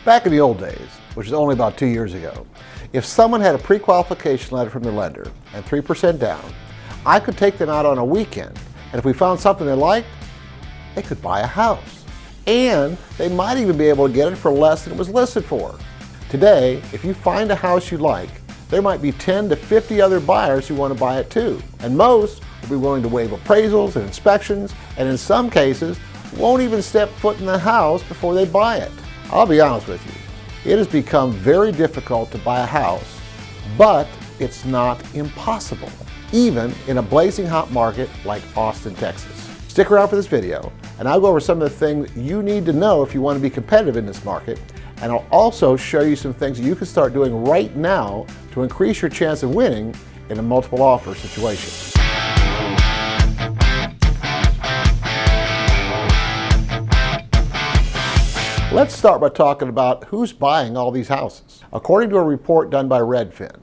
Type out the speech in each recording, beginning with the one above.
Back in the old days, which is only about 2 years ago, if someone had a pre-qualification letter from their lender and 3% down, I could take them out on a weekend, and if we found something they liked, they could buy a house. And they might even be able to get it for less than it was listed for. Today, if you find a house you like, there might be 10 to 50 other buyers who want to buy it too. And most will be willing to waive appraisals and inspections, and in some cases, won't even step foot in the house before they buy it. I'll be honest with you, it has become very difficult to buy a house, but it's not impossible, even in a blazing hot market like Austin, Texas. Stick around for this video, and I'll go over some of the things you need to know if you want to be competitive in this market, and I'll also show you some things you can start doing right now to increase your chance of winning in a multiple offer situation. Let's start by talking about who's buying all these houses. According to a report done by Redfin,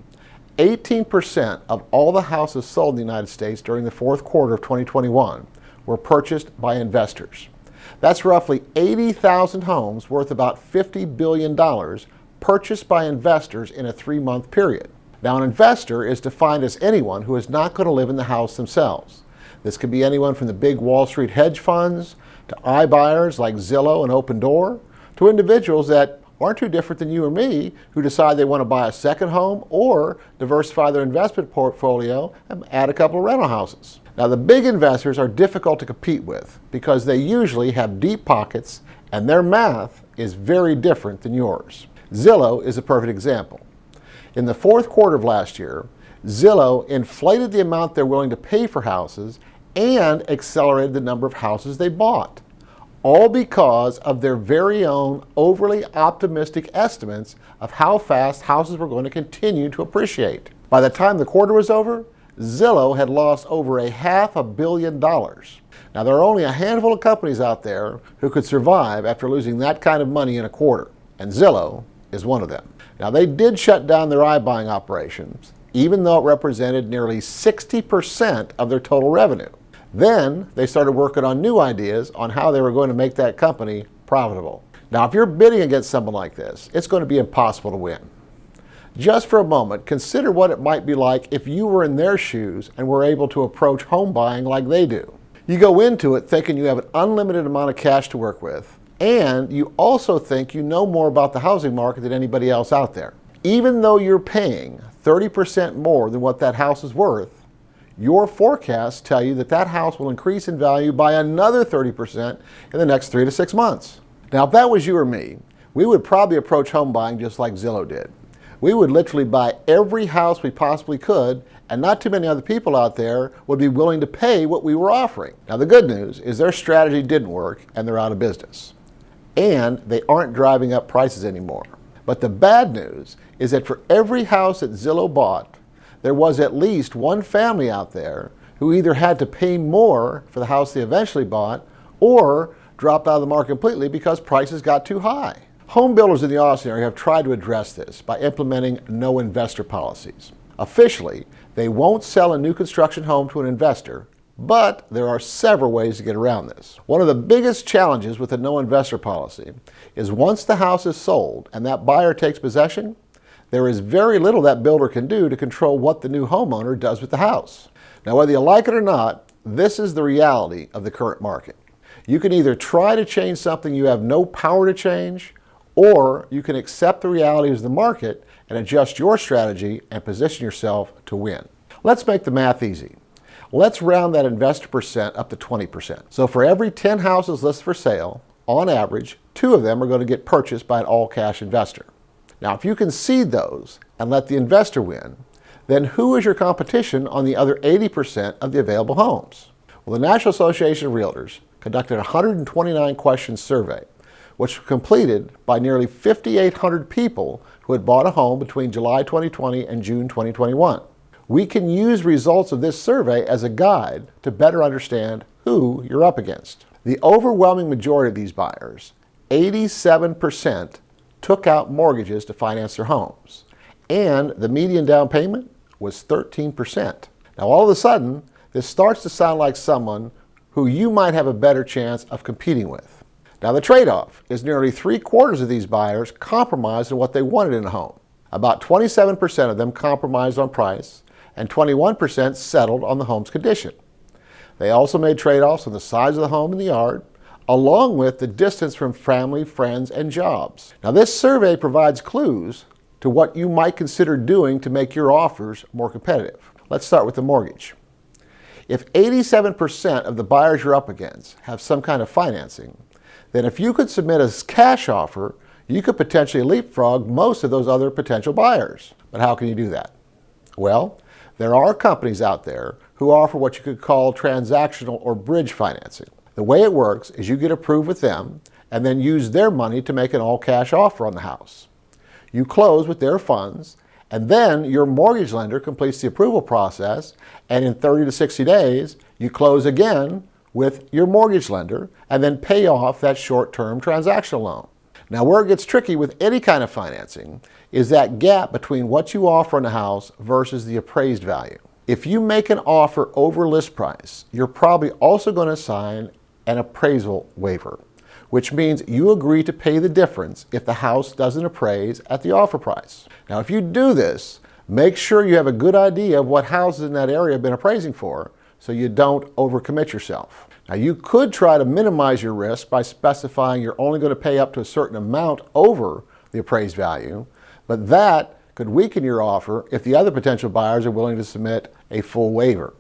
18% of all the houses sold in the United States during the fourth quarter of 2021 were purchased by investors. That's roughly 80,000 homes worth about $50 billion purchased by investors in a 3-month period. Now, an investor is defined as anyone who is not going to live in the house themselves. This could be anyone from the big Wall Street hedge funds to iBuyers like Zillow and Opendoor, to individuals that aren't too different than you or me who decide they want to buy a second home or diversify their investment portfolio and add a couple of rental houses. Now, the big investors are difficult to compete with because they usually have deep pockets and their math is very different than yours. Zillow is a perfect example. In the fourth quarter of last year, Zillow inflated the amount they're willing to pay for houses and accelerated the number of houses they bought, all because of their very own overly optimistic estimates of how fast houses were going to continue to appreciate. By the time the quarter was over, Zillow had lost over $500 million. Now, there are only a handful of companies out there who could survive after losing that kind of money in a quarter, and Zillow is one of them. Now, they did shut down their iBuying operations, even though it represented nearly 60% of their total revenue. Then they started working on new ideas on how they were going to make that company profitable. Now, if you're bidding against someone like this, it's going to be impossible to win. Just for a moment, consider what it might be like if you were in their shoes and were able to approach home buying like they do. You go into it thinking you have an unlimited amount of cash to work with, and you also think you know more about the housing market than anybody else out there. Even though you're paying 30% more than what that house is worth, your forecasts tell you that that house will increase in value by another 30% in the next 3 to 6 months. Now, if that was you or me, we would probably approach home buying just like Zillow did. We would literally buy every house we possibly could, and not too many other people out there would be willing to pay what we were offering. Now, the good news is their strategy didn't work, and they're out of business. And they aren't driving up prices anymore. But the bad news is that for every house that Zillow bought, there was at least one family out there who either had to pay more for the house they eventually bought or dropped out of the market completely because prices got too high. Home builders in the Austin area have tried to address this by implementing no investor policies. Officially, they won't sell a new construction home to an investor, but there are several ways to get around this. One of the biggest challenges with a no investor policy is once the house is sold and that buyer takes possession, there is very little that builder can do to control what the new homeowner does with the house. Now, whether you like it or not, this is the reality of the current market. You can either try to change something you have no power to change, or you can accept the realities of the market and adjust your strategy and position yourself to win. Let's make the math easy. Let's round that investor percent up to 20%. So for every 10 houses listed for sale, on average, 2 of them are going to get purchased by an all-cash investor. Now, if you concede those and let the investor win, then who is your competition on the other 80% of the available homes? Well, the National Association of Realtors conducted a 129-question survey, which was completed by nearly 5,800 people who had bought a home between July 2020 and June 2021. We can use results of this survey as a guide to better understand who you're up against. The overwhelming majority of these buyers, 87%, took out mortgages to finance their homes, and the median down payment was 13%. Now, all of a sudden, this starts to sound like someone who you might have a better chance of competing with. Now the trade-off is nearly 3/4 of these buyers compromised on what they wanted in a home. About 27% of them compromised on price, and 21% settled on the home's condition. They also made trade-offs on the size of the home and the yard, along with the distance from family, friends, and jobs. Now this survey provides clues to what you might consider doing to make your offers more competitive. Let's start with the mortgage. If 87% of the buyers you're up against have some kind of financing, then if you could submit a cash offer, you could potentially leapfrog most of those other potential buyers. But how can you do that? Well, there are companies out there who offer what you could call transactional or bridge financing. The way it works is you get approved with them and then use their money to make an all-cash offer on the house. You close with their funds, and then your mortgage lender completes the approval process, and in 30 to 60 days, you close again with your mortgage lender and then pay off that short-term transactional loan. Now, where it gets tricky with any kind of financing is that gap between what you offer on the house versus the appraised value. If you make an offer over list price, you're probably also going to sign an appraisal waiver, which means you agree to pay the difference if the house doesn't appraise at the offer price. Now, if you do this, make sure you have a good idea of what houses in that area have been appraising for so you don't overcommit yourself. Now, you could try to minimize your risk by specifying you're only going to pay up to a certain amount over the appraised value, but that could weaken your offer if the other potential buyers are willing to submit a full waiver.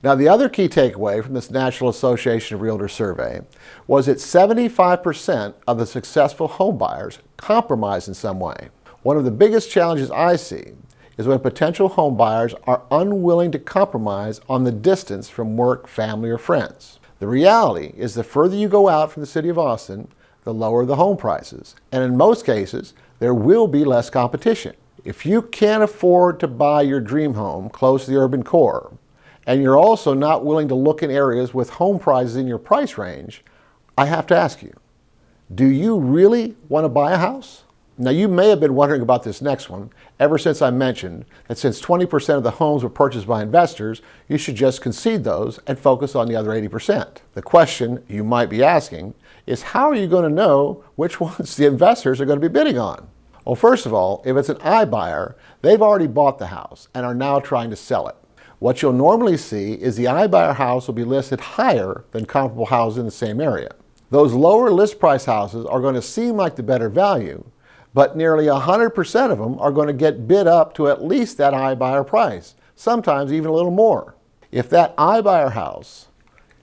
Now, the other key takeaway from this National Association of Realtors survey was that 75% of the successful home buyers compromise in some way. One of the biggest challenges I see is when potential home buyers are unwilling to compromise on the distance from work, family, or friends. The reality is the further you go out from the city of Austin, the lower the home prices, and in most cases, there will be less competition. If you can't afford to buy your dream home close to the urban core, and you're also not willing to look in areas with home prices in your price range, I have to ask you, do you really want to buy a house? Now, you may have been wondering about this next one ever since I mentioned that since 20% of the homes were purchased by investors, you should just concede those and focus on the other 80%. The question you might be asking is, how are you going to know which ones the investors are going to be bidding on? Well, first of all, if it's an iBuyer, they've already bought the house and are now trying to sell it. What you'll normally see is the iBuyer house will be listed higher than comparable houses in the same area. Those lower list price houses are going to seem like the better value, but nearly 100% of them are going to get bid up to at least that iBuyer price, sometimes even a little more. If that iBuyer house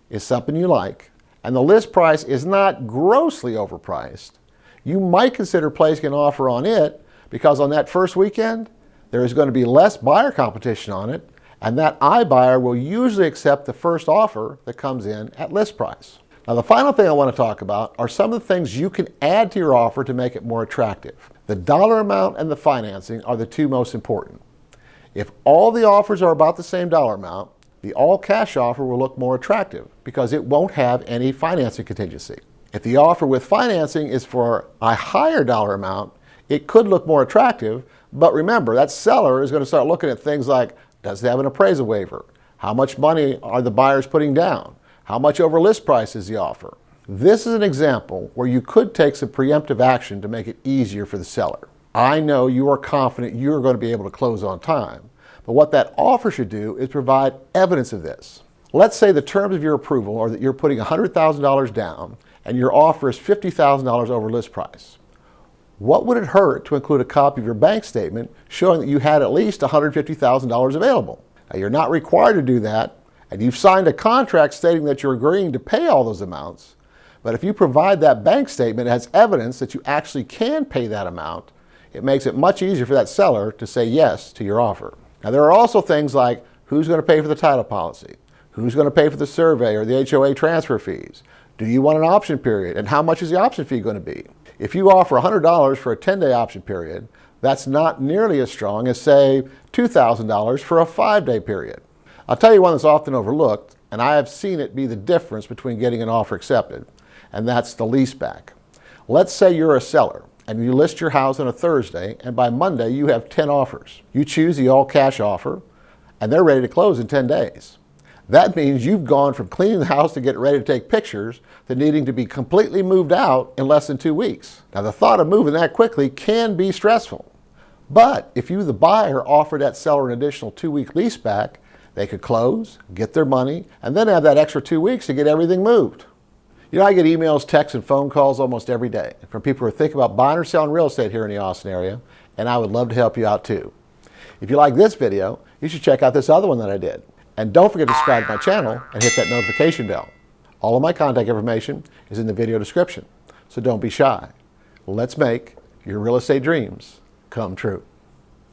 is something you like, and the list price is not grossly overpriced, you might consider placing an offer on it because on that first weekend, there is going to be less buyer competition on it, and that iBuyer will usually accept the first offer that comes in at list price. Now, the final thing I want to talk about are some of the things you can add to your offer to make it more attractive. The dollar amount and the financing are the two most important. If all the offers are about the same dollar amount, the all-cash offer will look more attractive because it won't have any financing contingency. If the offer with financing is for a higher dollar amount, it could look more attractive, but remember, that seller is going to start looking at things like, does it have an appraisal waiver? How much money are the buyers putting down? How much over list price is the offer? This is an example where you could take some preemptive action to make it easier for the seller. I know you are confident you are going to be able to close on time, but what that offer should do is provide evidence of this. Let's say the terms of your approval are that you're putting $100,000 down and your offer is $50,000 over list price. What would it hurt to include a copy of your bank statement showing that you had at least $150,000 available? Now, you're not required to do that, and you've signed a contract stating that you're agreeing to pay all those amounts, but if you provide that bank statement as evidence that you actually can pay that amount, it makes it much easier for that seller to say yes to your offer. Now, there are also things like who's going to pay for the title policy, who's going to pay for the survey or the HOA transfer fees, do you want an option period, and how much is the option fee going to be? If you offer $100 for a 10-day option period, that's not nearly as strong as, say, $2,000 for a 5-day period. I'll tell you one that's often overlooked, and I have seen it be the difference between getting an offer accepted, and that's the leaseback. Let's say you're a seller, and you list your house on a Thursday, and by Monday you have 10 offers. You choose the all-cash offer, and they're ready to close in 10 days. That means you've gone from cleaning the house to get ready to take pictures to needing to be completely moved out in less than 2 weeks. Now, the thought of moving that quickly can be stressful. But if you, the buyer, offer that seller an additional 2-week lease back, they could close, get their money, and then have that extra 2 weeks to get everything moved. You know, I get emails, texts, and phone calls almost every day from people who are thinking about buying or selling real estate here in the Austin area, and I would love to help you out too. If you like this video, you should check out this other one that I did. And don't forget to subscribe to my channel and hit that notification bell. All of my contact information is in the video description, so don't be shy. Let's make your real estate dreams come true.